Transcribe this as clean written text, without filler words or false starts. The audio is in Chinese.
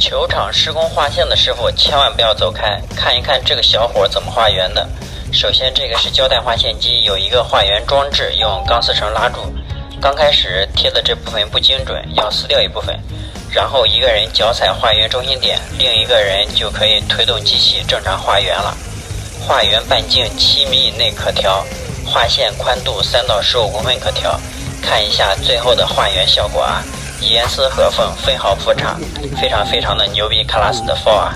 球场施工画线的师傅千万不要走开，看一看这个小伙怎么画圆的。首先这个是胶带画线机，有一个画圆装置，用钢丝绳拉住。刚开始贴的这部分不精准，要撕掉一部分，然后一个人脚踩画圆中心点，另一个人就可以推动机器正常画圆了。画圆半径7米以内可调，画线宽度3到15公分可调。看一下最后的画圆效果啊，严丝合缝，分毫不差，非常的牛逼 class 的 fall 啊！